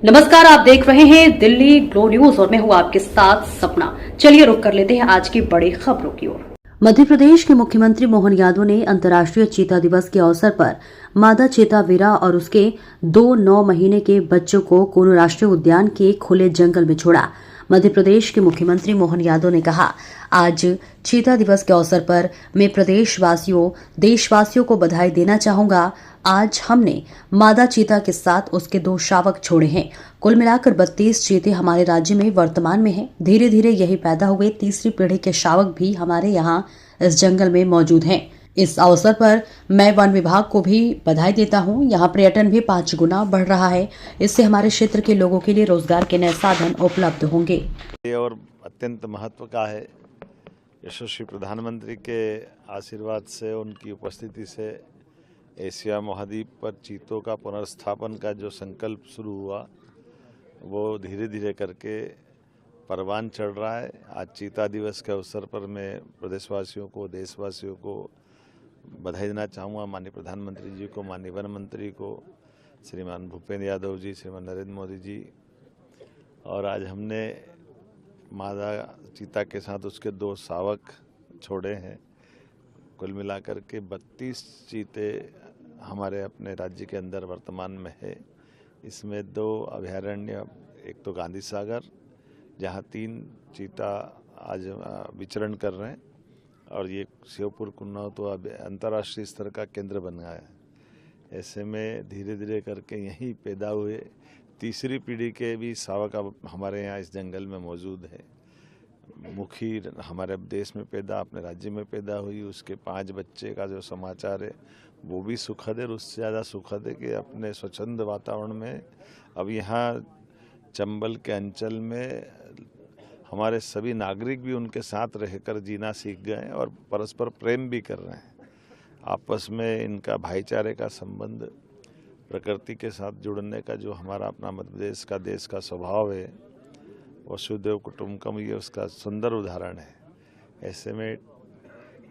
नमस्कार, आप देख रहे हैं दिल्ली ग्लो न्यूज और मैं हूं आपके साथ सपना। चलिए रुक कर लेते हैं आज की बड़ी खबरों की ओर। मध्य प्रदेश के मुख्यमंत्री मोहन यादव ने अंतर्राष्ट्रीय चीता दिवस के अवसर पर मादा चीता वीरा और उसके 2 9 महीने के बच्चों को कुनु राष्ट्रीय उद्यान के खुले जंगल में छोड़ा। मध्य प्रदेश के मुख्यमंत्री मोहन यादव ने कहा, आज चीता दिवस के अवसर पर मैं देशवासियों को बधाई देना चाहूंगा। आज हमने मादा चीता के साथ उसके 2 शावक छोड़े हैं। कुल मिलाकर 32 चीते हमारे राज्य में वर्तमान में हैं। धीरे धीरे यही पैदा हुए तीसरी पीढ़ी के शावक भी हमारे यहाँ इस जंगल में मौजूद हैं। इस अवसर पर मैं वन विभाग को भी बधाई देता हूँ। यहाँ पर्यटन भी 5 गुना बढ़ रहा है। इससे हमारे क्षेत्र के लोगों के लिए रोजगार के नए साधन उपलब्ध होंगे। ये और अत्यंत महत्व का है। यशस्वी प्रधानमंत्री के आशीर्वाद से, उनकी उपस्थिति से एशिया महाद्वीप पर चीतों का पुनर्स्थापन का जो संकल्प शुरू हुआ वो धीरे धीरे करके परवान चढ़ रहा है। आज चीता दिवस के अवसर पर मैं प्रदेशवासियों को, देशवासियों को बधाई देना चाहूँगा। माननीय प्रधानमंत्री जी को, माननीय वन मंत्री को, श्रीमान भूपेंद्र यादव जी, श्रीमान नरेंद्र मोदी जी। और आज हमने मादा चीता के साथ उसके 2 शावक छोड़े हैं। कुल मिलाकर के 32 चीते हमारे अपने राज्य के अंदर वर्तमान में है। इसमें 2 अभयारण्य, एक तो गांधी सागर जहाँ 3 चीता आज विचरण कर रहे हैं, और ये श्योपुर कुन्नाव तो अब अंतर्राष्ट्रीय स्तर का केंद्र बन गया है। ऐसे में धीरे धीरे करके यहीं पैदा हुए तीसरी पीढ़ी के भी शावक अब हमारे यहाँ इस जंगल में मौजूद है। मुखी हमारे देश में पैदा, अपने राज्य में पैदा हुई, उसके 5 बच्चे का जो समाचार है वो भी सुखद है। और उससे ज़्यादा सुखद है कि अपने स्वच्छंद वातावरण में अब यहाँ चंबल के अंचल में हमारे सभी नागरिक भी उनके साथ रहकर जीना सीख गए हैं और परस्पर प्रेम भी कर रहे हैं। आपस में इनका भाईचारे का संबंध, प्रकृति के साथ जुड़ने का जो हमारा अपना मध्य प्रदेश का, देश का स्वभाव है, वसुधैव कुटुंबकम, ये उसका सुंदर उदाहरण है। ऐसे में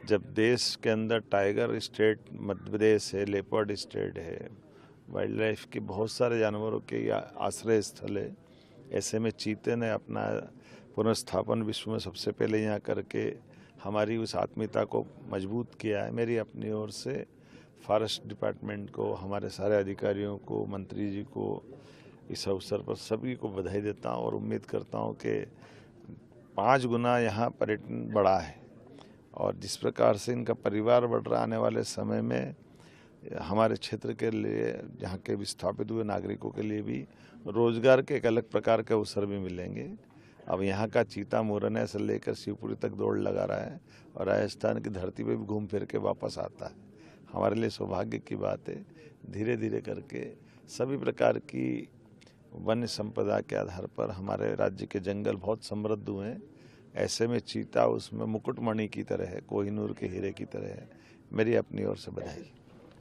जब देश के अंदर टाइगर स्टेट मध्य प्रदेश है, लेपर्ड स्टेट है, वाइल्ड लाइफ के बहुत सारे जानवरों के आश्रय स्थल है, ऐसे में चीते ने अपना पुनर्स्थापन विश्व में सबसे पहले यहाँ करके हमारी उस आत्मीयता को मजबूत किया है। मेरी अपनी ओर से फॉरेस्ट डिपार्टमेंट को, हमारे सारे अधिकारियों को, मंत्री जी को इस अवसर पर सभी को बधाई देता हूँ और उम्मीद करता हूँ कि 5 गुना यहाँ पर्यटन बढ़ा है। और जिस प्रकार से इनका परिवार बढ़ रहा, आने वाले समय में हमारे क्षेत्र के लिए, यहाँ के विस्थापित हुए नागरिकों के लिए भी रोजगार के एक अलग प्रकार के अवसर भी मिलेंगे। अब यहाँ का चीता मुरैना से लेकर शिवपुरी तक दौड़ लगा रहा है और राजस्थान की धरती पे भी घूम फिर के वापस आता है। हमारे लिए सौभाग्य की बात है। धीरे धीरे करके सभी प्रकार की वन्य संपदा के आधार पर हमारे राज्य के जंगल बहुत समृद्ध हुए हैं। ऐसे में चीता उसमें मुकुटमणि की तरह है, कोहिनूर के हीरे की तरह है। मेरी अपनी ओर से बधाई।